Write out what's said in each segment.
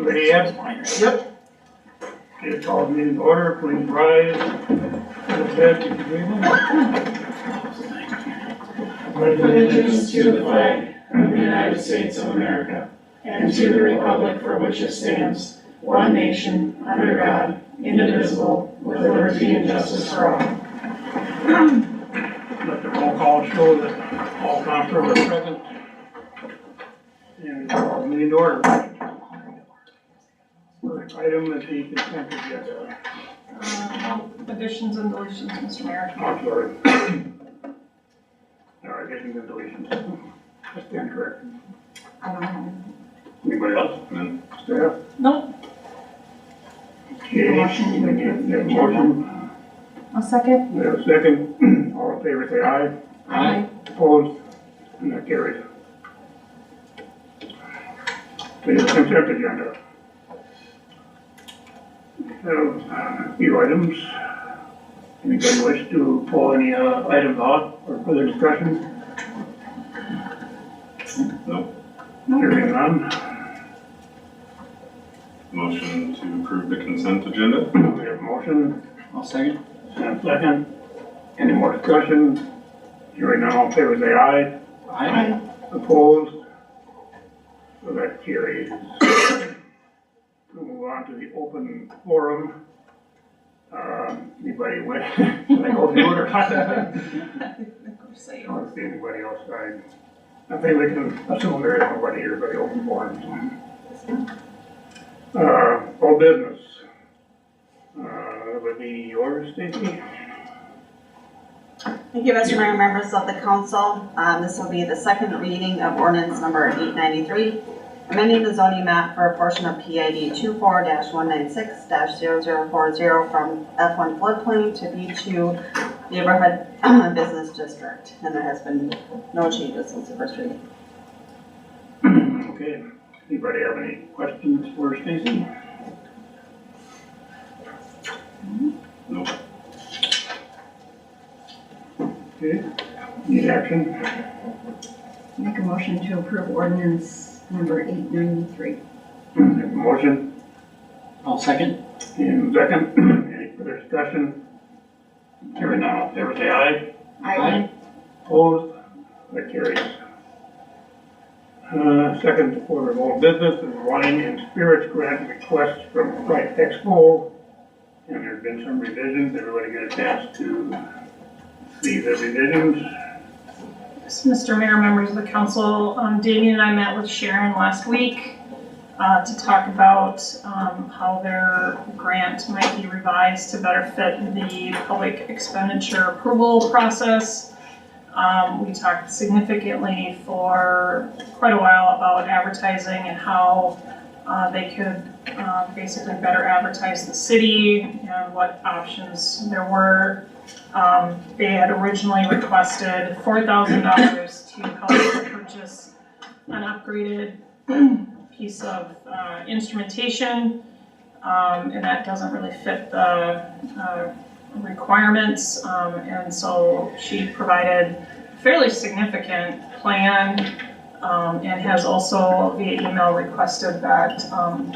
Ready, Ed? Yep. Okay, call the meeting to order, please rise. Pledge allegiance to the flag of the United States of America and to the republic for which it stands, one nation, under God, indivisible, with liberty and justice for all. Let the roll call show that all councilors are present. And call the meeting to order. First item is the consent agenda. Additions and deletions, Mr. Mayor. I'm sorry. No, additions and deletions. That's incorrect. I don't have it. Anybody else? None. Staff? No. Okay. Motion to approve the agenda. Motion. A second? We have a second. All in favor say aye. Aye. Opposed? And that carries. Okay, the consent agenda. Have a few items. Anybody wish to pull any items out or further discussion? Nope. Hearing none. Motion to approve the consent agenda? We have a motion I'll second. and a second. Any more discussion? Hearing none, all in favor say aye. Aye. Opposed? So that carries. We'll move on to the open forum. Anybody wish? Should I go through it or not? I don't see anybody else. I think we can assume there is nobody here for the open forum. All business. That would be yours, Stacy. Thank you, Mr. Mayor, members of the council. This will be the second reading of ordinance number 893, amending the zoning map for a portion of PID 24-196-0040 from F1 floodplain to B2 neighborhood business district. And there has been no changes since the first reading. Okay. Anybody have any questions for Stacy? Nope. Okay. Need action? Make a motion to approve ordinance number 893. Have a motion I'll second. and second. Any further discussion? Hearing none, all in favor say aye. Aye. Opposed? That carries. Second order of old business is wine and spirits grant request from Fright Expo. And there's been some revisions. Everybody get a chance to see the revisions. Mr. Mayor, members of the council, Damien and I met with Sharon last week to talk about how their grant might be revised to better fit the public expenditure approval process. We talked significantly for quite a while about advertising and how they could basically better advertise the city and what options there were. They had originally requested $4,000 to help them purchase an upgraded piece of instrumentation, and that doesn't really fit the requirements, and so she provided a fairly significant plan, and has also via email requested that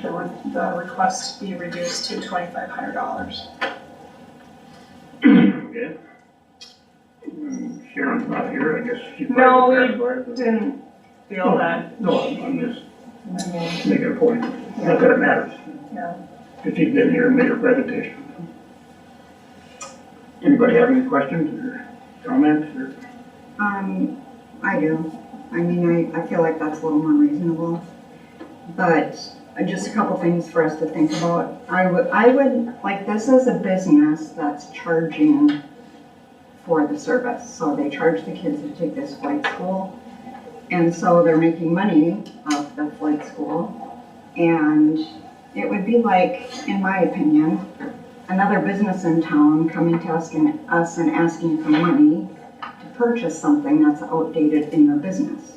the request be reduced to $2,500. Okay. Sharon's not here, I guess she No, probably we satisfied, but- didn't feel that, No, I'm just I mean, making a point. Not that it matters. yeah. Because she's been here and made her presentation. Anybody have any questions or comments or? I do. I mean, I feel like that's a little more reasonable. But just a couple things for us to think about. I would, like, this is a business that's charging for the service. So they charge the kids to take this flight school. And so they're making money off the flight school. And it would be like, in my opinion, another business in town coming to us and asking for money to purchase something that's outdated in their business.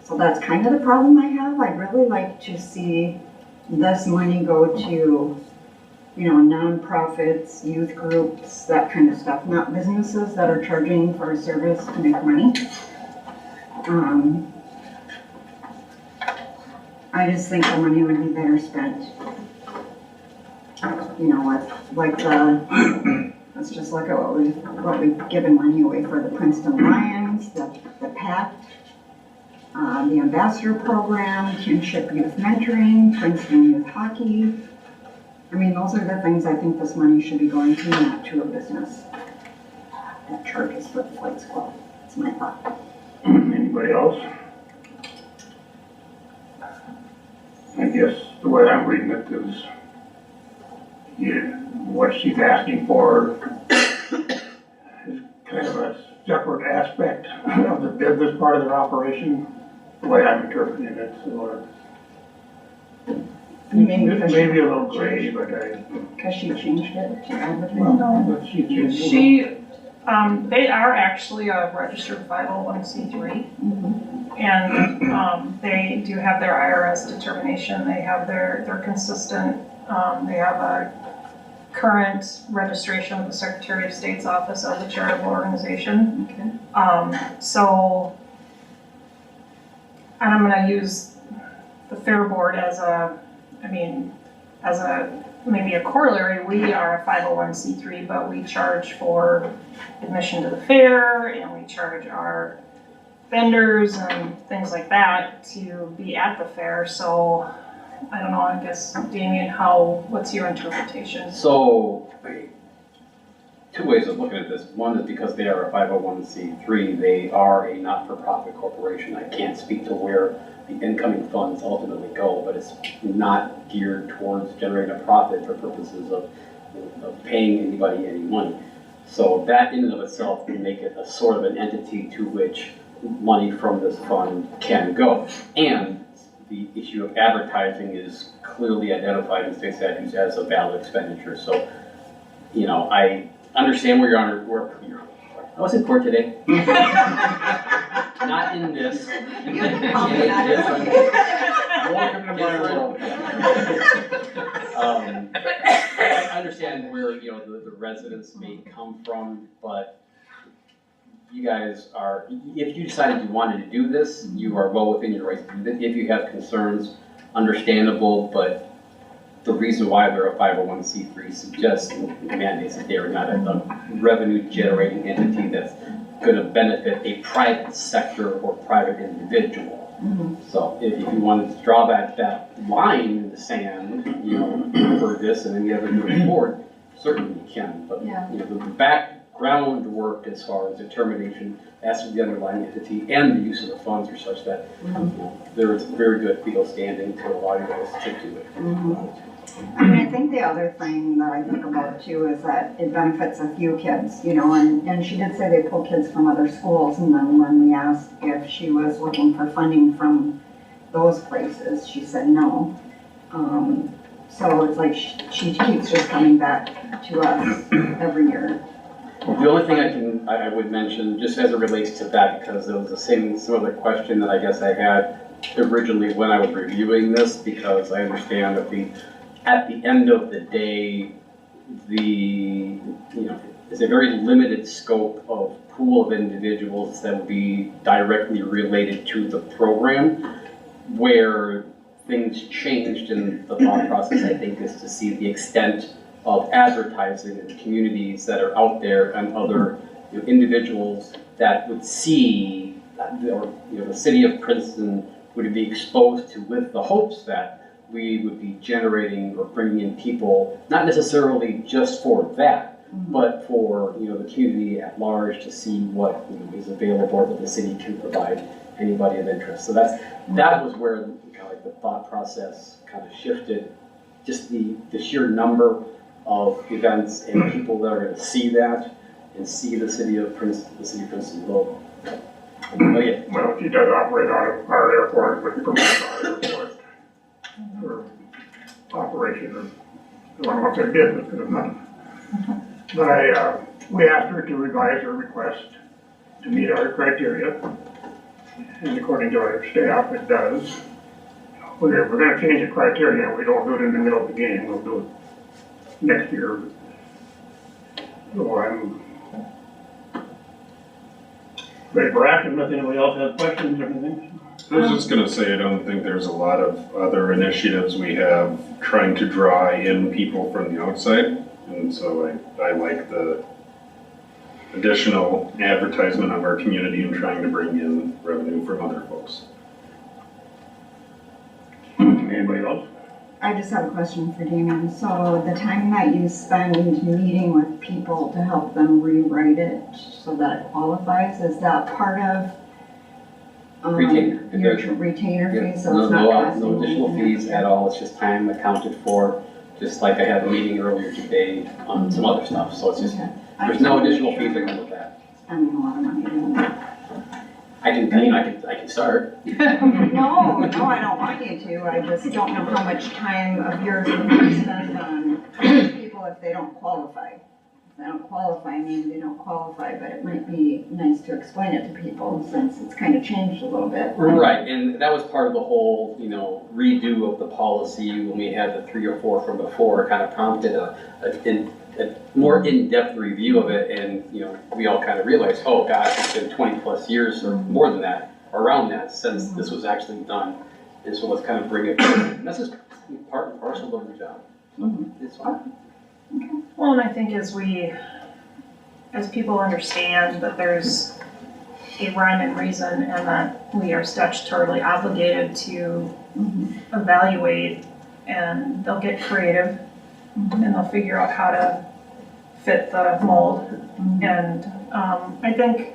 So that's kind of the problem I have. I'd really like to see this money go to, nonprofits, youth groups, that kind of stuff, not businesses that are charging for a service to make money. I just think the money would be better spent. You know, like let's just look at what we've given money away for the Princeton Lions, the PACT, the Ambassador Program, Kinship Youth Mentoring, Princeton Youth Hockey. I mean, those are the things I think this money should be going to, not to a business that charges for the flight school. That's my thought. Anybody else? I guess the way I'm reading it is, what she's asking for is kind of a separate aspect of the business part of their operation, the way I'm interpreting it, so it may be a little gray, but Because she changed it to advertise. well, but she changed it. She, they are actually a registered 501c3. And, they do have their IRS determination, they have their consistent, they have a current registration with the Secretary of State's office as a charitable organization. Okay. So, and I'm gonna use the Fair Board as maybe a corollary. We are a 501c3, but we charge for admission to the fair, and we charge our vendors and things like that to be at the fair. So, I don't know, I guess, Damien, what's your interpretation? So, two ways of looking at this. One is because they are a 501c3, they are a not-for-profit corporation. I can't speak to where the incoming funds ultimately go, but it's not geared towards generating a profit for purposes of paying anybody any money. So that in and of itself can make it a sort of an entity to which money from this fund can go. And the issue of advertising is clearly identified in state statutes as a valid expenditure. So, you know, I understand where I was in court today. Not in this. I understand where, you know, the residents may come from, but you guys are, if you decided you wanted to do this, you are well within your rights. If you have concerns, understandable, but the reason why they're a 501c3 suggests mandates that they are not a revenue generating entity that's going to benefit a private sector or private individual. So if you wanted to draw that line in the sand, you know, for this and any other moving forward, certainly you can. But you know, the background work as far as determination as to the underlying entity and the use of the funds are such that you know, there is very good legal standing to allow you guys to do it. I mean, I think the other thing that I think about too is that it benefits a few kids, you know, and she did say they pull kids from other schools, and then when we asked if she was looking for funding from those places, she said no. So it's like she keeps just coming back to us every year. The only thing I would mention, just as it relates to that, because there was the same similar question that I guess I had originally when I was reviewing this, because I understand that at the end of the day, it's a very limited scope of pool of individuals that would be directly related to the program. Where things changed in the thought process, I think, is to see the extent of advertising in communities that are out there and other individuals that would see, or the city of Princeton would be exposed to, with the hopes that we would be generating or bringing in people, not necessarily just for that, but for the community at large to see what is available that the city can provide anybody of interest. So that was where kind of like the thought process kind of shifted. Just the sheer number of events and people that are going to see that and see the city of Princeton logo. Well, she does operate out of our airport, but promotes our airport for operation of, I don't know if they're business, because it's not. But we asked her to revise her request to meet our criteria, and according to our staff, it does. We're gonna change the criteria, we don't do it in the middle of the game, we'll do it next year. So I'm ready for action, if anybody else has questions or anything. I was just gonna say, I don't think there's a lot of other initiatives we have trying to draw in people from the outside. And so I like the additional advertisement of our community and trying to bring in revenue from other folks. Anybody else? I just have a question for Damon. So the time that you spend meeting with people to help them rewrite it so that it qualifies, is that part of Retainer. your retainer fee? So it's not No costing no additional anything fees at all, it's just time accounted for, just like I had a meeting earlier today on some other stuff, so it's just, Okay. there's no additional fees that come with that. Spending a lot of money doing that. I can start. No, I don't want you to. I just don't know how much time of yours you want to spend on people if they don't qualify. If they don't qualify, I mean, they don't qualify, but it might be nice to explain it to people since it's kind of changed a little bit. Right, and that was part of the whole, redo of the policy when we had the 3 or 4 from before, kind of prompted a more in-depth review of it, and, we all kind of realized, oh gosh, it's been 20 plus years or more than that, around that, since this was actually done. And so let's kind of bring it, and this is part and parcel of the job. It's fine. Well, and I think as people understand that there's a rhyme and reason and that we are statutorily obligated to evaluate, and they'll get creative and they'll figure out how to fit the mold. And I think,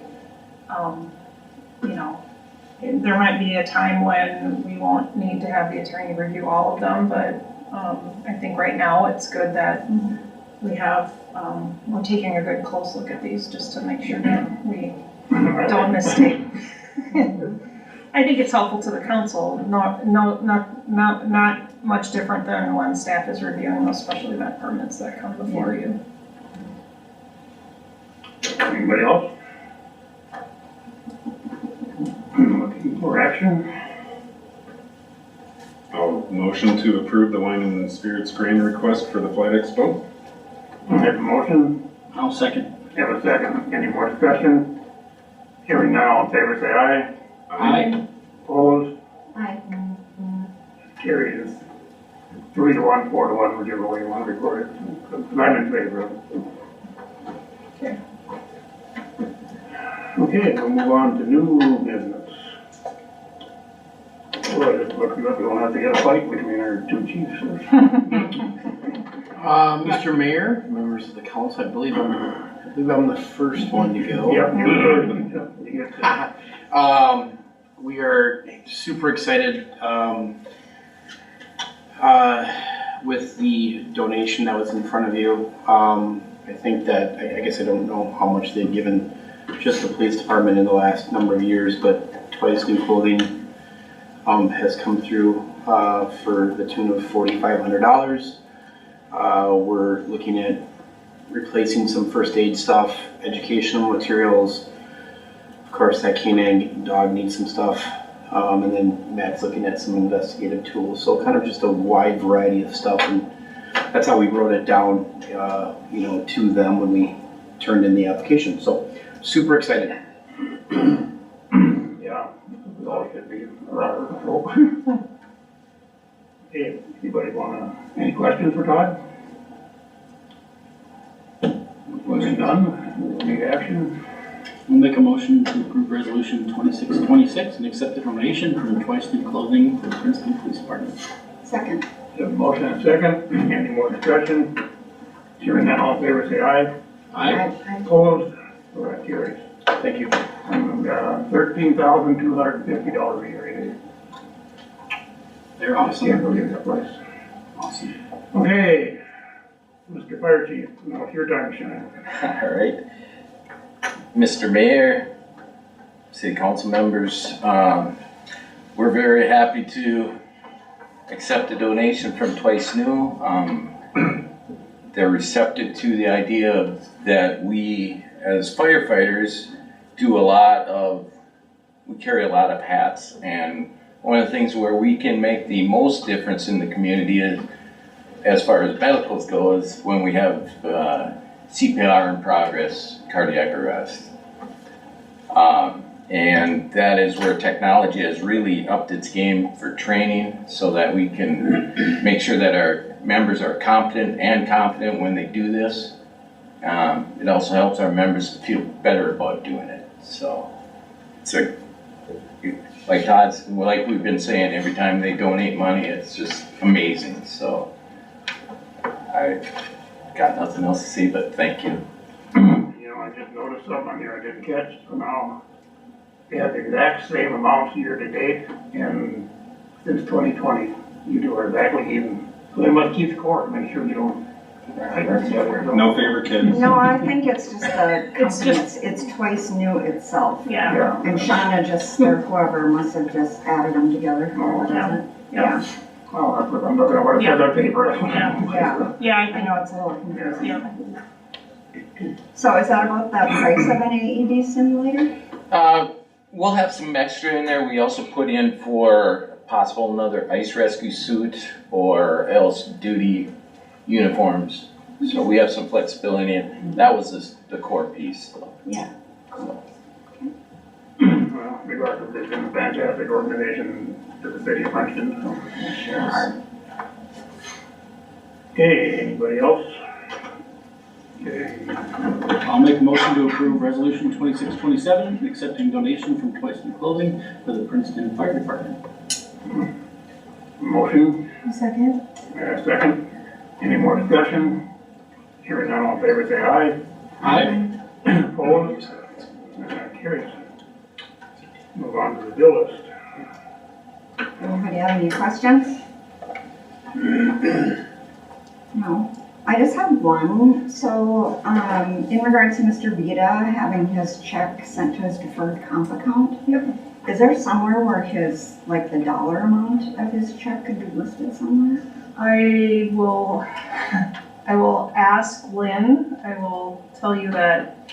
there might be a time when we won't need to have the attorney review all of them, but I think right now it's good that we have, we're taking a good close look at these just to make sure that we don't mistake. I think it's helpful to the council, not much different than when staff is reviewing those special event permits that come before you. Anybody else? Looking for action? I'll motion to approve the wine and spirits grain request for the Flight Expo. Have a motion, I'll second. have a second. Any more discussion? Hearing none, all in favor, say aye. Aye. Opposed? Aye. Carries 3-1, 4-1, whichever way you want to record it. I'm in favor of it. Okay. Okay, we'll move on to new business. Well, it looks like we won't have to get a fight between our two chiefs. Mr. Mayor, members of the council, I believe I'm the first one to go. Yep, you're good. You get to- We are super excited, with the donation that was in front of you. I think that, I guess I don't know how much they've given just the police department in the last number of years, but Twice New Clothing has come through for the tune of $4,500. We're looking at replacing some first aid stuff, educational materials. Of course, that canine dog needs some stuff. And then Matt's looking at some investigative tools. So kind of just a wide variety of stuff. And that's how we wrote it down, to them when we turned in the application. So super excited. Yeah, we all should be rather control. Okay, anybody any questions for Todd? Question done, need action? I'll make a motion to approve resolution 2626 and accept the donation from Twice New Clothing for the Princeton Police Department. Second. Have a motion and a second, any more discussion? Hearing none, all in favor, say aye. Aye. Opposed? So that carries. Thank you. And $13,250 a year. They're Can't awesome. believe that place. Awesome. Okay, Mr. Fire Chief, now it's your time to shine. All right. Mr. Mayor, City Council members, we're very happy to accept a donation from Twice New. They're receptive to the idea that we, as firefighters, we carry a lot of hats, and one of the things where we can make the most difference in the community is, as far as medicals go, is when we have CPR in progress, cardiac arrest. And that is where technology has really upped its game for training so that we can make sure that our members are competent and confident when they do this. It also helps our members feel better about doing it. So it's like Todd's, like we've been saying, every time they donate money, it's just amazing. So I got nothing else to say, but thank you. You know, I just noticed something on here I didn't catch, so now they have the exact same amounts year to date and since 2020. You two are exactly even, so they must keep score, make sure you don't. No favorite kids. No, I think it's just the It's company, just- it's Twice New itself. Yeah, Yeah. And Shauna just, or whoever must have just added them together, whoever does it. yeah, Well, that's what I'm looking at, what it says on paper. Yeah. yeah, I I think, know it's a little confusing. yeah. So is that about the price of an AED simulator? We'll have some extra in there. We also put in for possible another ice rescue suit or else duty uniforms. So we have some flexibility and that was the core piece. Yeah. Well, regardless, it's been a fantastic organization to the city of Princeton, so. Sure. Okay, anybody else? Okay, I'll make a motion to approve resolution 2627, accepting donation from Twice New Clothing for the Princeton Fire Department. motion, Second? second. Any more discussion? Hearing none, all in favor, say aye. Aye. Opposed? That carries. Move on to the bill list. Anybody have any questions? No. I just have one. So, in regards to Mr. Vita having his check sent to his deferred comp account, is there somewhere where his, like the dollar amount of his check could be listed somewhere? I will ask Lynn. I will tell you that,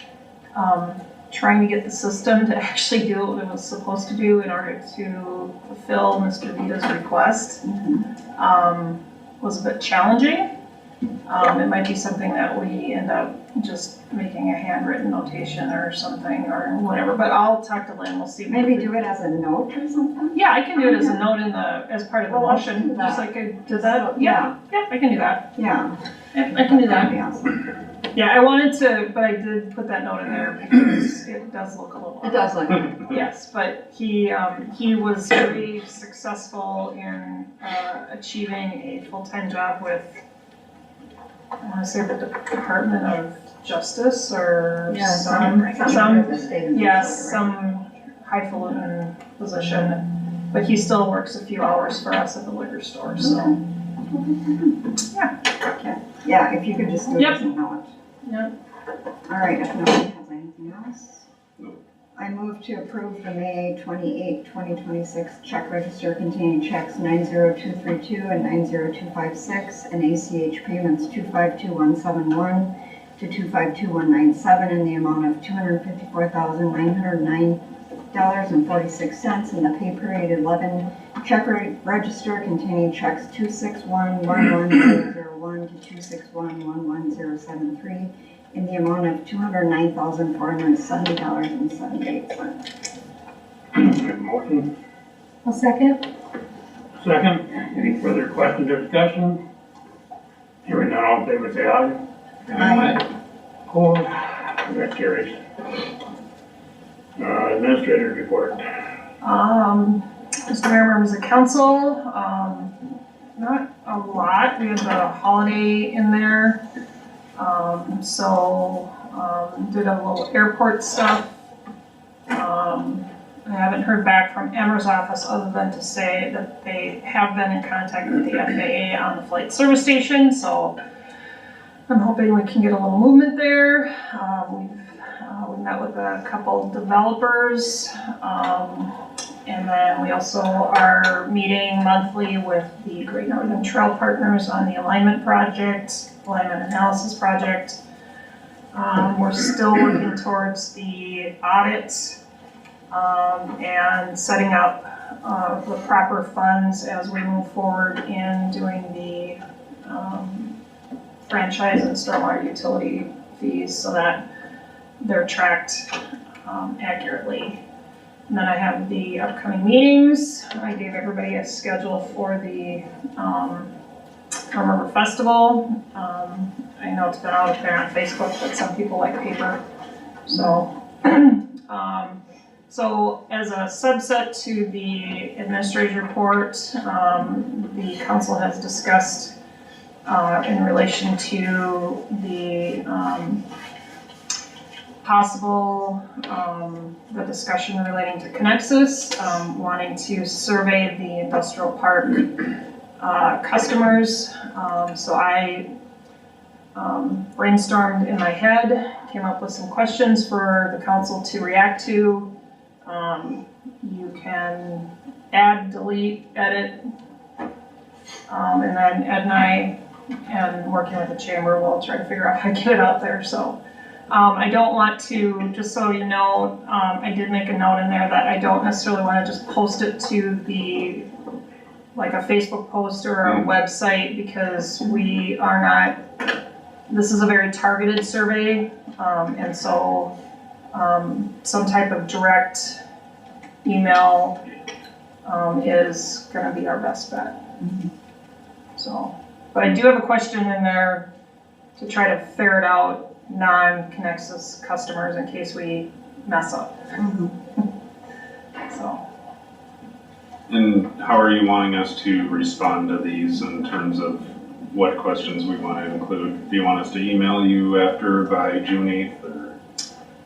trying to get the system to actually do what it was supposed to do in order to fulfill Mr. Vita's request, was a bit challenging. It might be something that we end up just making a handwritten notation or something or whatever, but I'll talk to Lynn, we'll see. Maybe do it as a note or something? Yeah, I can do it as a note in as part of the Well, let's motion, do that. just like I did that. Yeah, I can do that. Yeah. Yep, I can do That'd that. be awesome. Yeah, I wanted to, but I did put that note in there because it does look a little. It does look. Yes, but he was very successful in achieving a full-time job with, I want to say the Department of Justice or some, yes, some highfalutin position. But he still works a few hours for us at the liquor store, so. Yeah, if you could just do it Yep. as a note. Yep. All right, if nobody has anything else? No. I move to approve the May 28, 2026 check register containing checks 90232 and 90256 and ACH payments 252171 to 252197 in the amount of $254,909.46 and the pay period 11 check register containing checks 261-11001 to 261-11073 in the amount of $209,470.78. Motion, I'll second. second. Any further questions or discussion? Hearing none, all in favor, say aye. Aye. Opposed? That carries. Administrator's report. Mr. Mayor, members of council, not a lot. We have the holiday in there. Did a little airport stuff. I haven't heard back from Emmer's office other than to say that they have been in contact with the FAA on the flight service station, so I'm hoping we can get a little movement there. We met with a couple developers, and then we also are meeting monthly with the Great Northern Trail Partners on the alignment analysis project. We're still working towards the audit and setting up the proper funds as we move forward in doing the franchise and stormwater utility fees so that they're tracked accurately. And then I have the upcoming meetings. I gave everybody a schedule for the Rum River Festival. I know it's been out there on Facebook, but some people like paper. So, so as a subset to the administrator's report, the council has discussed in relation to the possible, the discussion relating to Connexus, wanting to survey the industrial park customers. So I brainstormed in my head, came up with some questions for the council to react to. You can add, delete, edit, and then Ed and I, and working with the chamber, will try to figure out how to get it out there. So I don't want to, just so you know, I did make a note in there that I don't necessarily want to just post it to the, like a Facebook post or a website, because we are not, this is a very targeted survey, and so some type of direct email is gonna be our best bet. So, but I do have a question in there to try to ferret out non-Connexus customers in case we mess up. So. And how are you wanting us to respond to these in terms of what questions we want to include? Do you want us to email you after by June 8th or?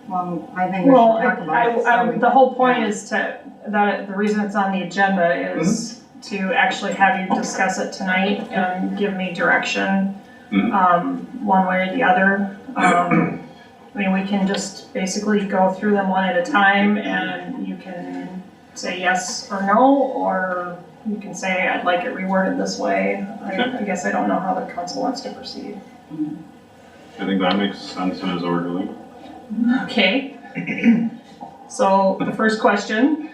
Well, I think we should Well, talk about it. So we- the whole point is that the reason it's on the agenda is to actually have you discuss it tonight and give me direction, one way or the other. I mean, we can just basically go through them one at a time, and you can say yes or no, or you can say, I'd like it reworded this way. I guess I don't know how the council wants to proceed. I think that makes sense and is orderly. Okay. So the first question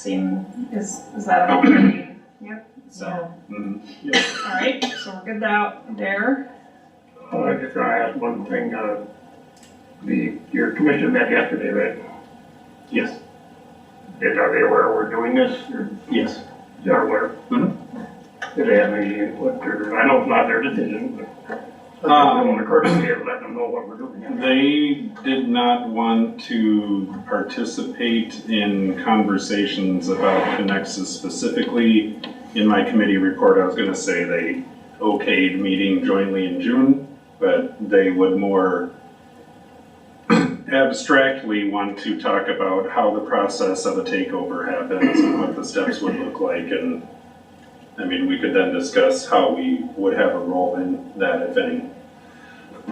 is that okay? Yep. So, all right, so we're good out there. I just want to ask one thing, your commission met yesterday, right? Yes. Are they aware we're doing this, or Yes. they're aware? Do they have any input, or, I know it's not their decision, but I want to courtesy of letting them know what we're doing. They did not want to participate in conversations about Connexus specifically. In my committee report, I was gonna say they okayed meeting jointly in June, but they would more abstractly want to talk about how the process of a takeover happens and what the steps would look like. And I mean, we could then discuss how we would have a role in that, if any.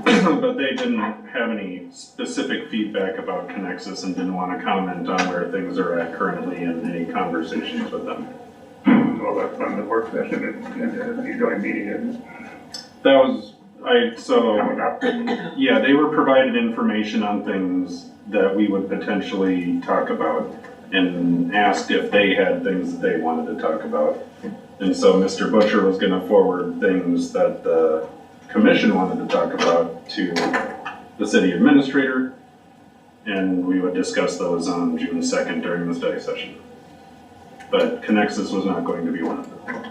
But they didn't have any specific feedback about Connexus and didn't want to comment on where things are at currently in any conversations with them. Well, that's on the work session, and the joint meeting, and That was, coming up. yeah, they were provided information on things that we would potentially talk about and asked if they had things that they wanted to talk about. And so Mr. Butcher was gonna forward things that the commission wanted to talk about to the city administrator, and we would discuss those on June 2nd during the study session. But Connexus was not going to be one of them.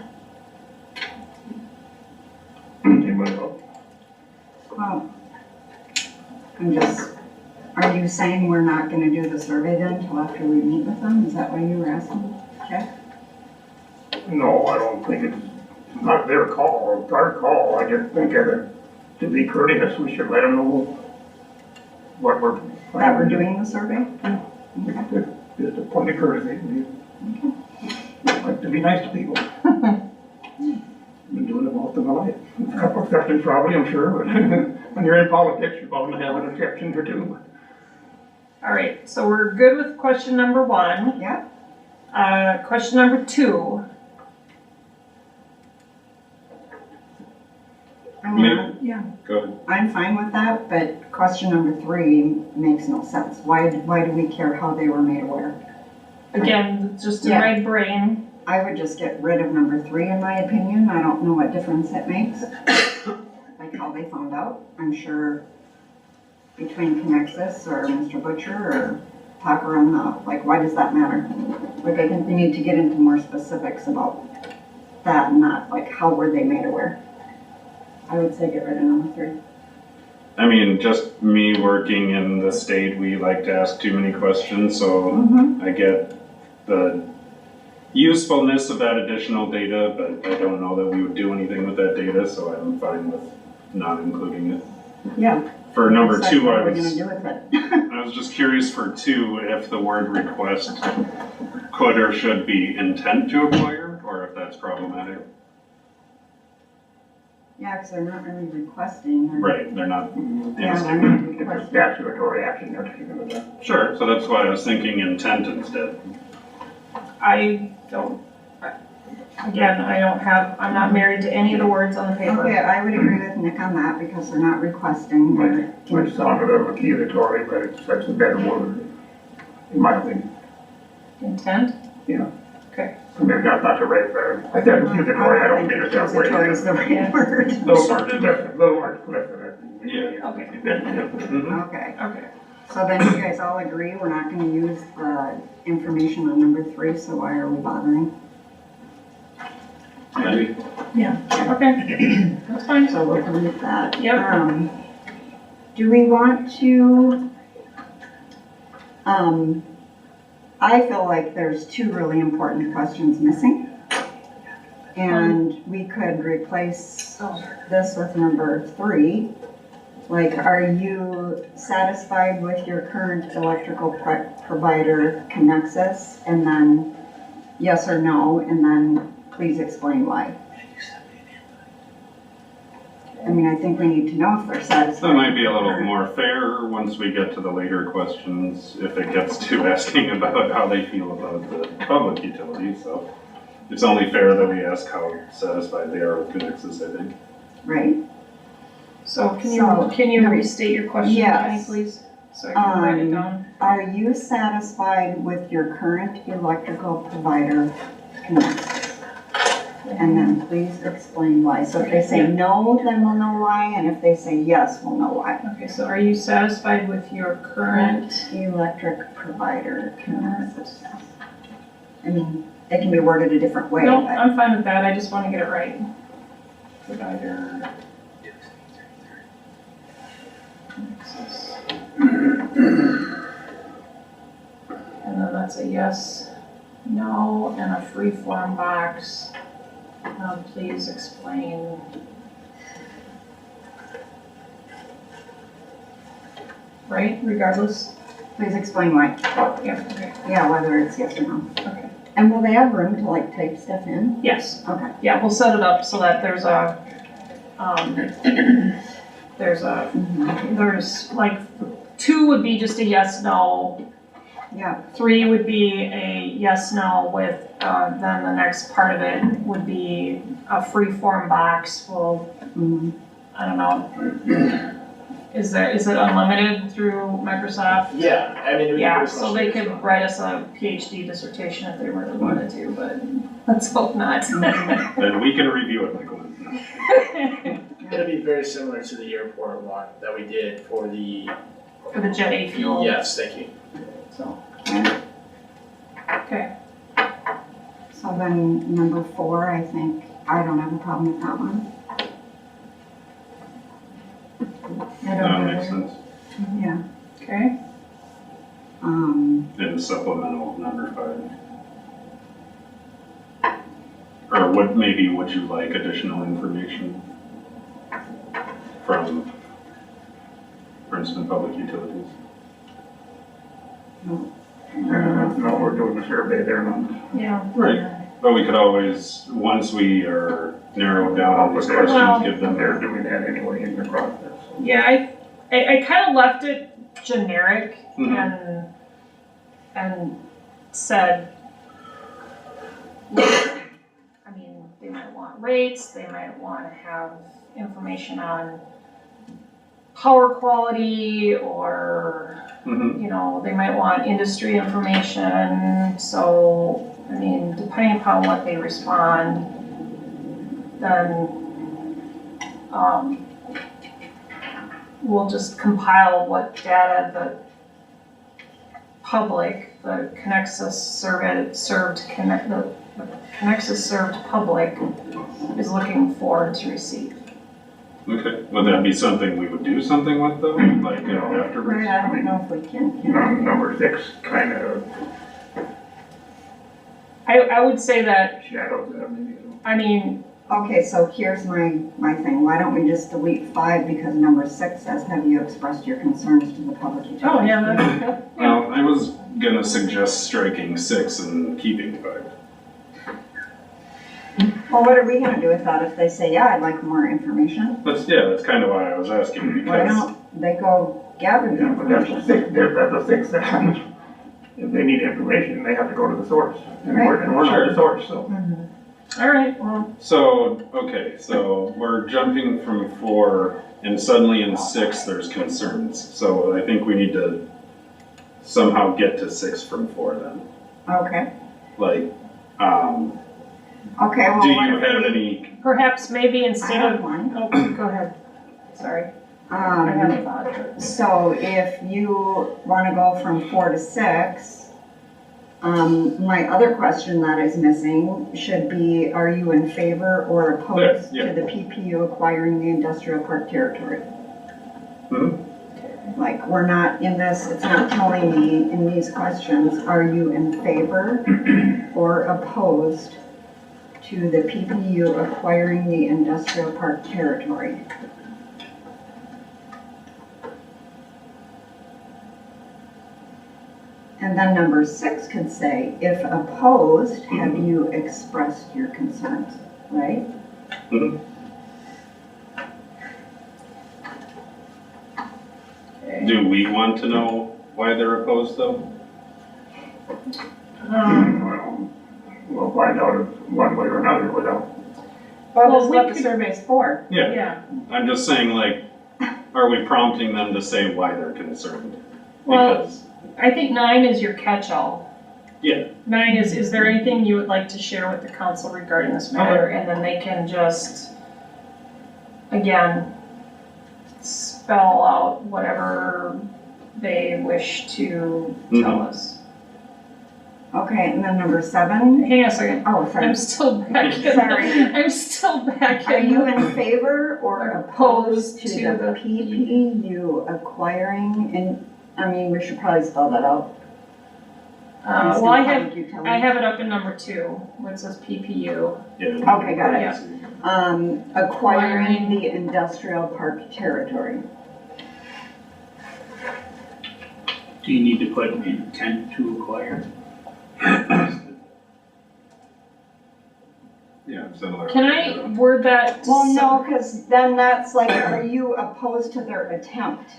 Anybody else? Well, are you saying we're not gonna do the survey then till after we meet with them? Is that what you were asking? Okay. No, I don't think it's not their call, it's our call. I just think that to be courteous, we should let them know what we're. That we're doing the survey? Just a point of courtesy. We like to be nice to people. Been doing it most of my life. A couple exceptions probably, I'm sure, but when you're in politics, you're bound to have an exception or two. All right, so we're good with question number 1. Yeah. Question number 2. I mean, Yeah. Go ahead. I'm fine with that, but question number 3 makes no sense. Why do we care how they were made aware? Again, just in Yeah. my brain. I would just get rid of number 3 in my opinion. I don't know what difference it makes. Like how they found out. I'm sure between Connexus or Mr. Butcher or talk around the, like, why does that matter? Like, I think we need to get into more specifics about that, and not, like, how were they made aware? I would say get rid of number 3. I mean, just me working in the state, we like to ask too many questions, so I get the usefulness of that additional data, but I don't know that we would do anything with that data, so I'm fine with not including it. Yeah. For number Decide 2, what I we're gonna was, do with it. I was just curious for 2, if the word request could or should be intent to acquire, or if that's problematic. Yeah, because they're not really requesting. Right, they're not Yeah, asking. they're not It's a requesting. statutory action they're taking with that. Sure, so that's why I was thinking intent instead. I don't, again, I'm not married to any of the words on the Okay, paper. I would agree with Nick on that, because they're not requesting, they're. Which sounded a little accusatory, but it's, that's a better word, in my opinion. Intent? Maybe not the right word. I said accusatory, I don't mean it that way. Accusatory is the right Yeah. word. Little more explicit, little more explicit. Yeah. Okay. Mhm. Okay, Okay. so then you guys all agree, we're not gonna use the information on number 3, so why are we bothering? I agree. Okay, that's fine. So we'll delete that. Yep. Do we want to, I feel like there's 2 really important questions missing. And we could replace this with number 3. Like, are you satisfied with your current electrical provider, Connexus? And then yes or no, and then please explain why. I mean, I think we need to know if they're satisfied. That might be a little more fair once we get to the later questions, if it gets to asking about how they feel about the public utilities, so. It's only fair that we ask how satisfied they are with Connexus, I think. Right? So So- can you restate your question, Yes. Jenny, please? So I can write it down. Are you satisfied with your current electrical provider, Connexus? And then please explain why. So if they say no, then we'll know why, and if they say yes, we'll know why. Okay, so are you satisfied with your current? Electric provider, Connexus. I mean, it can be worded a different way, No, but I'm fine with that, I just wanna get it right. Provider. And then that's a yes, no, and a free form box. Please explain. Right, regardless? please explain why. Yeah, okay, Yeah, whether it's yes or no. okay. And will they have room to like type stuff in? Yes, Okay. yeah, we'll set it up so that there's like, 2 would be just a yes, no. Yeah, 3 would be a yes, no with, then the next part of it would be a free form box. Well, I don't know. Is it unlimited through Microsoft? Yeah, I mean. Yeah, so they could write us a PhD dissertation if they really wanted to, but let's hope not. Then we can review it like one. It'll be very similar to the airport one that we did for the. For the Jet A fuel. Yes, thank you. So. Okay, so then number 4, I think, I don't have a problem with that one. I don't That makes really- sense. Yeah. okay. And supplemental number 5. Or would you like additional information from Princeton Public Utilities? No, we're doing a survey there now. Yeah. Right. But we could always, once we are narrowed down on these Well, questions, give them They're their. doing that anyway in the process. so. Yeah, I kind of left it generic Mhm. and said, I mean, they might want rates, they might want to have information on power quality, or, Mhm. you know, they might want industry information. So, I mean, depending upon what they respond, then, we'll just compile what data the public, the Conexus served public is looking forward to receive. Okay, would that be something we would do something with though, like afterwards? Right, I don't know if we can. Number 6 kind of I would say that, shadows that maybe. I mean, Okay, so here's my thing. Why don't we just delete 5 because number 6 says, have you expressed your concerns to the public utilities? oh, yeah, that, Well, I was gonna suggest striking 6 and keeping 5. Well, what are we gonna do with that if they say, yeah, I'd like more information? That's kind of why I was asking, Why because, don't they go gather the Yeah, but that's information? the 6 that, if they need information, they have to go to the source. And we're not Sure. the source, so. all right, well, so, okay, so we're jumping from 4 and suddenly in 6, there's concerns. So I think we need to somehow get to 6 from 4 then. Okay, Like, okay, well. do what you if have we- any, perhaps maybe I instead have of, one. oh, go ahead, sorry, I have a thought. So if you wanna go from 4 to 6, my other question that is missing should be, are you in favor or opposed Yeah, yeah. to the PPU acquiring the industrial park territory? Mhm. Like, we're not in this, it's not telling me in these questions, are you in favor or opposed to the PPU acquiring the industrial park territory? And then number 6 could say, if opposed, have you expressed your concerns, right? Mhm. Do we want to know why they're opposed though? Um, We'll find out if one way or another without. Well, Well, that's we what the could- survey's for. Yeah, yeah, I'm just saying like, are we prompting them to say why they're concerned? Well- Because, I think 9 is your catch-all. Yeah. 9 is there anything you would like to share with the council regarding this matter? And then they can just, again, spell out whatever they wish to tell us. Okay, and then number 7, Hang on a second, oh, sorry. I'm still back in, Sorry. I'm still back Are in. you in favor or opposed to To the the PPU acquiring, and, I mean, we should probably spell that out. Well, I have Public utilities. it up in number 2, where it says PPU. yeah. Okay, got it. Yeah. Acquiring the industrial park territory. Do you need to put intent to acquire? Yeah, similar. Can I word that? Well, no, because then that's like, are you opposed to their attempt?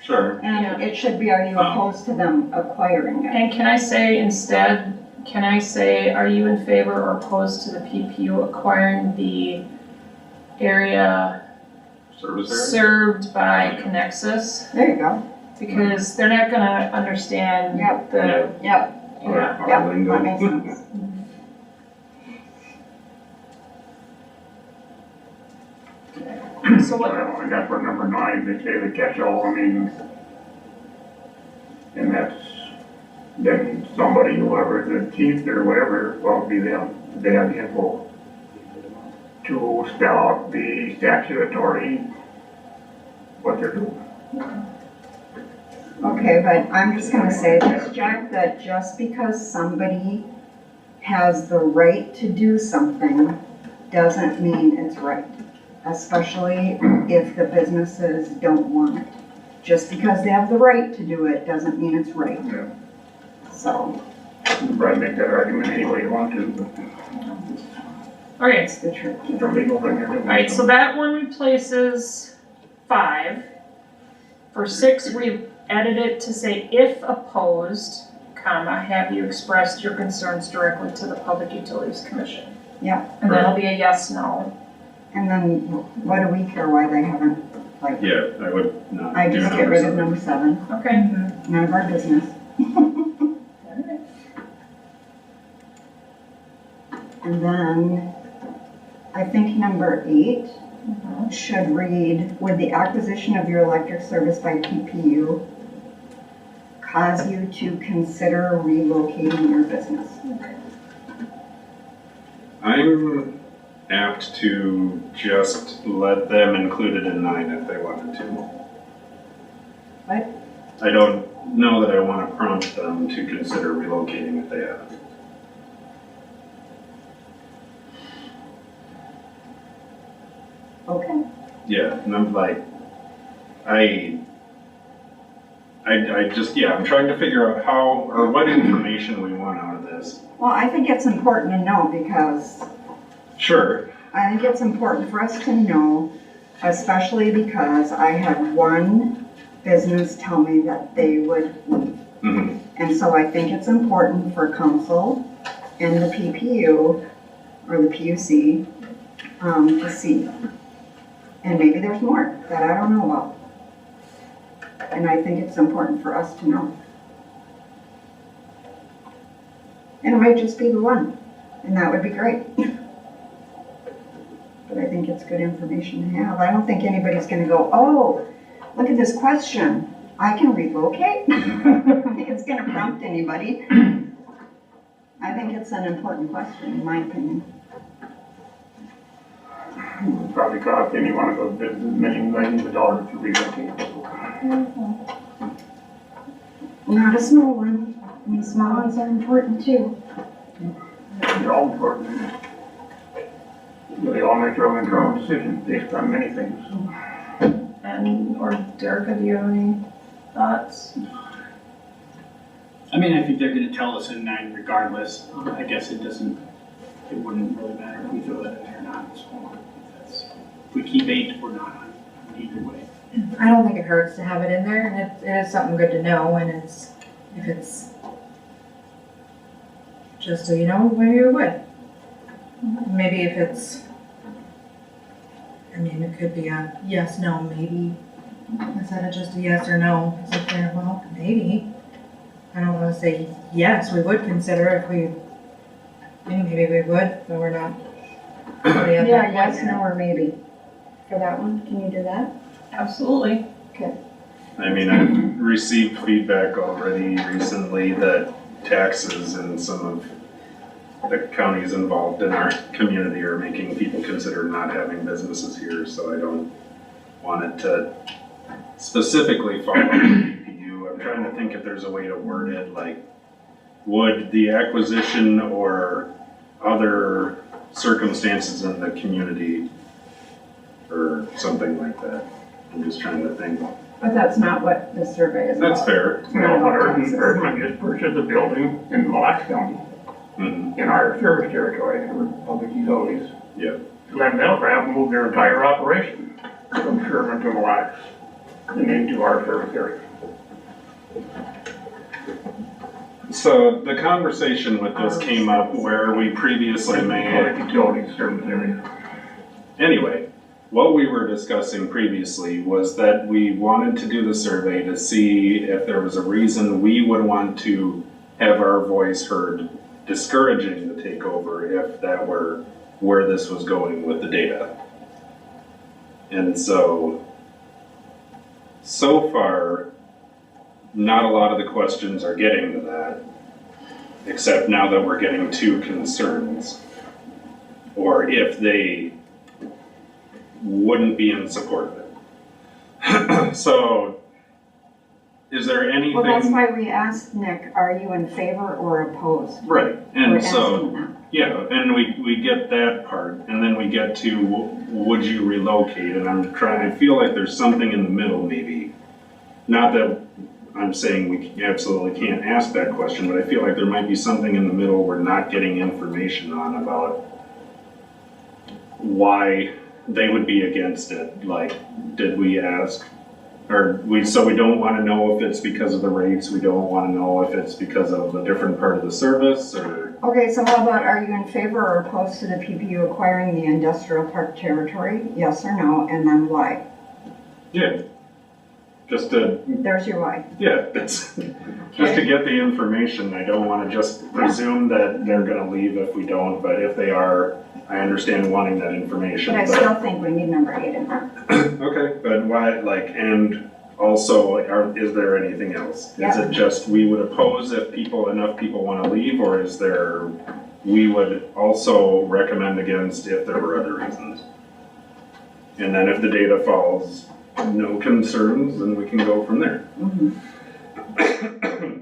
Sure. And it should be, are you opposed to them acquiring it? And can I say instead, are you in favor or opposed to the PPU acquiring the area Service area? served by Conexus? There you go. Because they're not gonna understand Yep. the, Yep, yeah. yep, lingo. that makes sense. So what, And that's where number 9, they say the catch-all, I mean, and that's, then somebody, whoever, the chief or whatever, well, be them, they have the info to spell out the statutory, what they're doing. Okay, but I'm just gonna say this, Jack, that just because somebody has the right to do something doesn't mean it's right. Especially if the businesses don't want it. Just because they have the right to do it doesn't mean it's right. Yeah. So, You can probably make that argument any way you want to, but okay, it's the truth. it's a legal thing they're doing. alright, so that one replaces 5. For 6, we've added it to say if opposed, comma, have you expressed your concerns directly to the Public Utilities Commission? Yeah. And that'll be a yes, no. And then, what do we care why they haven't, like, Yeah, I would not. I do just get number rid of 7. number 7, Okay. none of our business. Alright. And then, I think number 8 should read, with the acquisition of your electric service by PPU, cause you to consider relocating your business? I'm apt to just let them include it in 9 if they wanted to. What? I don't know that I want to prompt them to consider relocating if they haven't. Okay. Yeah, and I'm like, I just, yeah, I'm trying to figure out how, or what information we want out of this. Well, I think it's important to know because Sure. I think it's important for us to know, especially because I had one business tell me that they would leave. Mm-hmm. And so I think it's important for council and the PPU, or the PUC, to see. And maybe there's more that I don't know about. And I think it's important for us to know. And it might just be the one, and that would be great. But I think it's good information to have. I don't think anybody's gonna go, oh, look at this question, I can relocate? I don't think it's gonna prompt anybody. I think it's an important question, in my opinion. It would probably cost any one of those businesses many millions of dollars to relocate. Not a small one, I mean, small ones are important too. They're all important. But they all make their own decisions based on many things. And, or Derek, do you have any thoughts? I mean, I think they're gonna tell us in 9 regardless. I guess it wouldn't really matter if we throw that in there or not. So if we keep 8 or not, either way. I don't think it hurts to have it in there, and it is something good to know, and if it's, just so you know, maybe you would. Maybe if it's, I mean, it could be a yes, no, maybe, instead of just a yes or no, is it there, well, maybe. I don't wanna say yes, we would consider if we, maybe we would, but we're not. really at that Yeah, point yes, yet. no, or maybe. For that one, can you do that? Absolutely. I mean, I've received feedback already recently that taxes in some of the counties involved in our community are making people consider not having businesses here, so I don't want it to specifically fall on the PPU. I'm trying to think if there's a way to word it, like, would the acquisition or other circumstances in the community or something like that? I'm just trying to think. But that's not what the survey is about. That's fair. You know, but Erdman just purchased a building in Mille Lacs County, Mhm. in our service territory for public utilities. Yeah. Glen Metalcraft moved their entire operation from Sherman to Mille Lacs and into our service area. So the conversation with this came up where we previously made, Public utilities service area. anyway, what we were discussing previously was that we wanted to do the survey to see if there was a reason we would want to have our voice heard discouraging the takeover if that were where this was going with the data. And so far, not a lot of the questions are getting to that, except now that we're getting 2 concerns. Or if they wouldn't be in support of it. So, is there anything? Well, that's why we asked Nick, are you in favor or opposed? Right, We're and so, asking that. yeah, and we get that part, and then we get to, would you relocate? And I feel like there's something in the middle maybe. Not that I'm saying we absolutely can't ask that question, but I feel like there might be something in the middle we're not getting information on about why they would be against it. Like, did we ask? So we don't want to know if it's because of the rates, we don't want to know if it's because of a different part of the service, or? Okay, so how about, are you in favor or opposed to the PPU acquiring the industrial park territory? Yes or no, and then why? Yeah. Just to, There's your why. yeah, it's, just to get the information. I don't want to just presume that they're gonna leave if we don't, but if they are, I understand wanting that information. But I still think we need number 8 in there. Okay, but why, like, and also, is there anything else? Is it just we would oppose if enough people want to leave, or is there, we would also recommend against if there were other reasons? And then if the data falls, no concerns, then we can go from there. I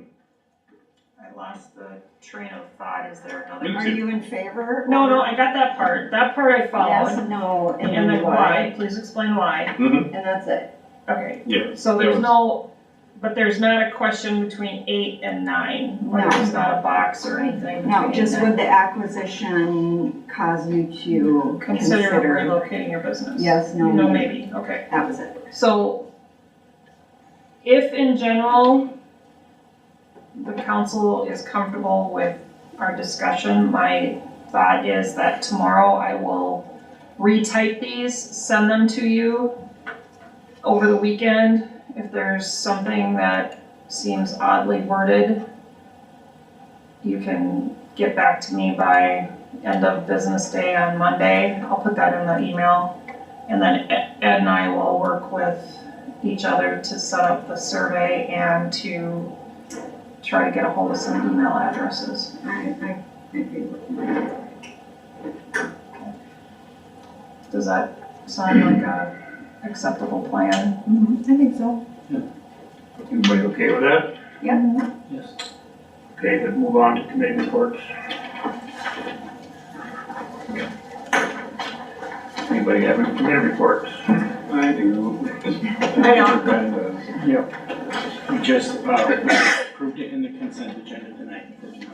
lost the train of thought, is there another? Are you in favor? No, I got that part I Yes, followed. no, And and then why? why, please explain why. And that's it. Okay, Yeah. so there's but there's not a question between 8 and 9, or No. there's not a box or anything No, between just there. would the acquisition cause you to Consider consider? relocating your business? Yes, no, No, maybe. maybe, okay. That was it. So, if in general, the council is comfortable with our discussion, my thought is that tomorrow I will retype these, send them to you over the weekend. If there's something that seems oddly worded, you can get back to me by end of business day on Monday. I'll put that in the email. And then Ed and I will work with each other to set up the survey and to try to get a hold of some email addresses. I agree with that. Does that sound like a acceptable plan? I think so. Everybody okay with that? Yes. Okay, let's move on to committee reports. Anybody have any committee reports? I do. I don't. Brad does. Yep. We just approved it in the consent agenda tonight for the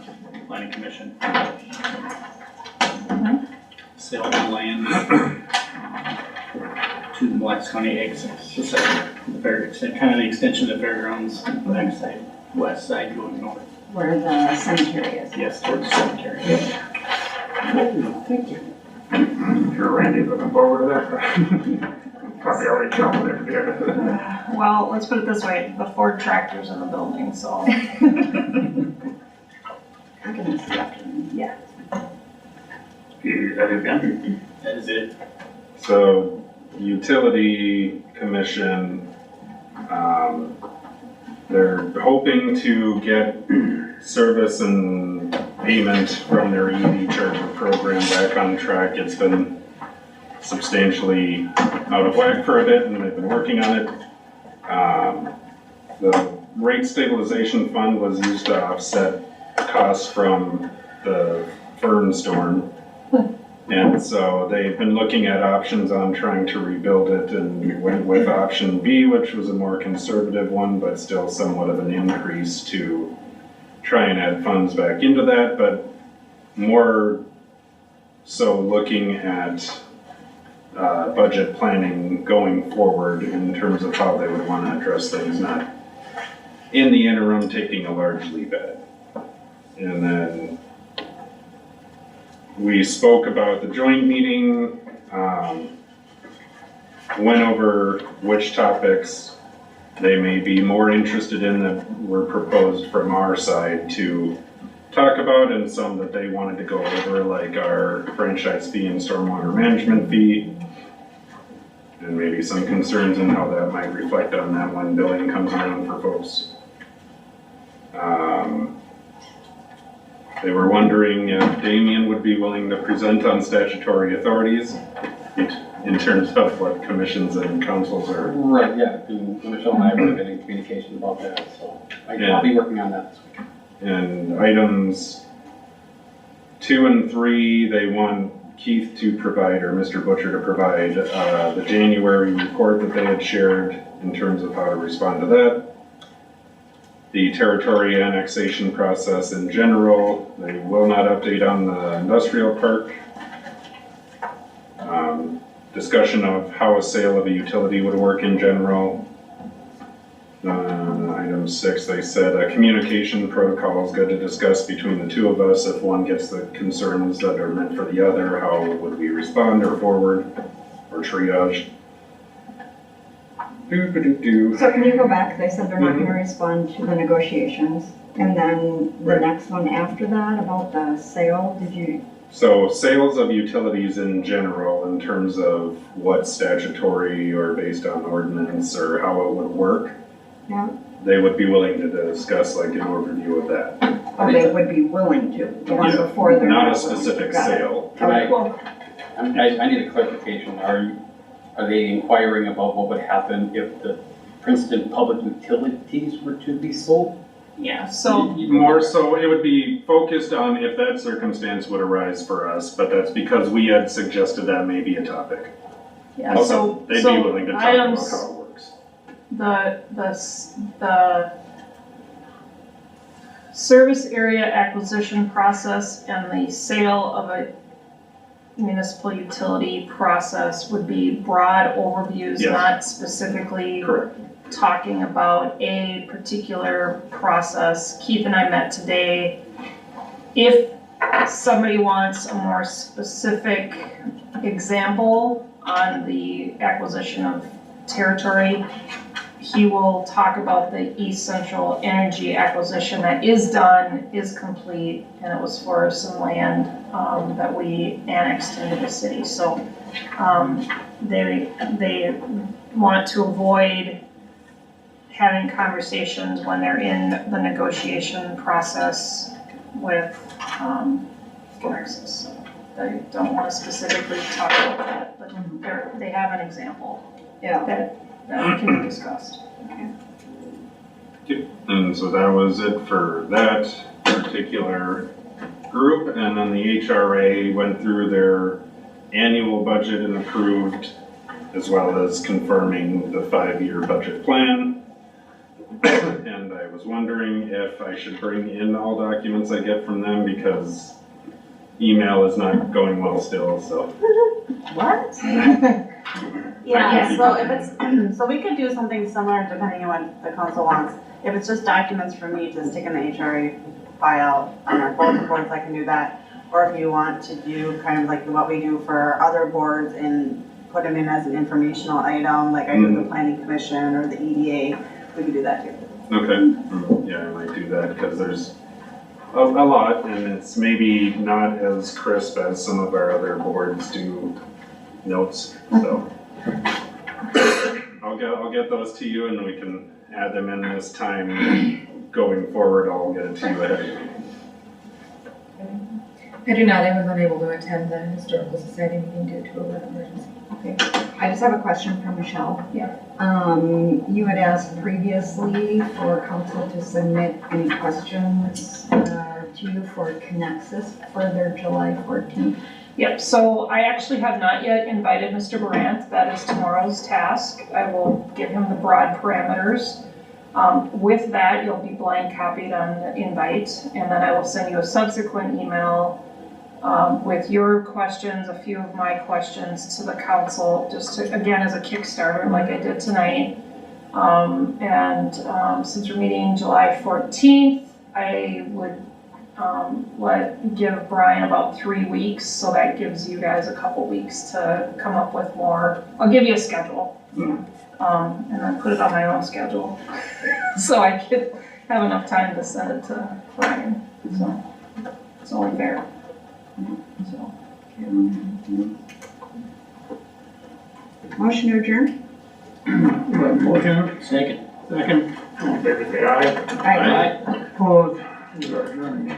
planning commission. Sale of the land to the Black's County Exit, the fair extent, kind of the extension of the fairgrounds, back side, west side going north. Where the cemetery is. Yes, towards the cemetery. Thank you. Sure Randy's looking forward to that. Probably already jumping there together. Well, let's put it this way, the Ford tractor's in the building, so. I can miss the afternoon. Yeah. That is empty. That is it. So, utility commission, they're hoping to get service and payment from their EV charger program back on track. It's been substantially out of whack for a bit, and they've been working on it. The rate stabilization fund was used to offset costs from the Fern storm. And so they've been looking at options on trying to rebuild it, and went with option B, which was a more conservative one, but still somewhat of an increase to try and add funds back into that, but more so looking at budget planning going forward in terms of how they would want to address things, not in the interim taking a large leap at it. And then we spoke about the joint meeting, went over which topics they may be more interested in that were proposed from our side to talk about, and some that they wanted to go over, like our franchise fee and stormwater management fee, and maybe some concerns in how that might reflect on that when billing comes around for folks. They were wondering if Damien would be willing to present on statutory authorities in terms of what commissions and councils are. Right, yeah, Michelle and I have been in communication about that, so I'll be working on that this week. And items 2 and 3, they want Keith to provide, or Mr. Butcher to provide, the January report that they had shared in terms of how to respond to that. The territory annexation process in general, they will not update on the industrial park. Discussion of how a sale of a utility would work in general. Item 6, they said a communication protocol is good to discuss between the two of us. If one gets the concerns that are meant for the other, how would we respond or forward or triage? So can you go back? They said they're not gonna respond to the negotiations. And then the next one after that, about the sale, did you So sales of utilities in general, in terms of what statutory or based on ordinance or how it would work. Yeah. They would be willing to discuss like an overview of that. Or they would be willing to, the one before they're. Not a not willing. specific Got it. sale. Can I, Well, I need a clarification. Are they inquiring about what would happen if the Princeton Public Utilities were to be sold? yeah, so, More so, it would be focused on if that circumstance would arise for us, but that's because we had suggested that may be a topic. yeah, so, They'd be so willing to talk about items, how it works. the service area acquisition process and the sale of a municipal utility process would be broad overviews, Yes. not specifically Correct. talking about a particular process. Keith and I met today. If somebody wants a more specific example on the acquisition of territory, he will talk about the East Central Energy acquisition that is done, is complete, and it was for some land that we annexed into the city. So they want to avoid having conversations when they're in the negotiation process with Nexus. They don't want to specifically talk about that, but they have an example Yeah. that can be discussed. And so that was it for that particular group, and then the HRA went through their annual budget and approved, as well as confirming the 5-year budget plan. And I was wondering if I should bring in all documents I get from them, because email is not going well still, so. What? Yeah, so if it's, so we could do something similar depending on what the council wants. If it's just documents for me to stick in the HRA file on our bulletin boards, I can do that. Or if you want to do kind of like what we do for other boards and put them in as an informational item, like I do the planning commission or the EDA, we could do that too. Okay, yeah, I might do that, because there's a lot, and it's maybe not as crisp as some of our other boards do notes, so. I'll get those to you, and we can add them in this time going forward. I'll get it to you ahead of time. I do not, I was unable to attend the historical society meeting due to an emergency. Okay, I just have a question for Michelle. Yeah. You had asked previously for council to submit any questions to you for Connexus for their July 14th. Yep, so I actually have not yet invited Mr. Brandt. That is tomorrow's task. I will give him the broad parameters. With that, you'll be blank copied on the invite, and then I will send you a subsequent email with your questions, a few of my questions to the council, just to, again, as a Kickstarter, like I did tonight. Since we're meeting July 14th, I would give Brian about 3 weeks, so that gives you guys a couple weeks to come up with more. I'll give you a schedule, and then put it on my own schedule, so I could have enough time to send it to Brian, so it's only fair. So, Motion to adjourn? Motion, Second. second, all in favor, say aye. Aye. Opposed, we are adjourned.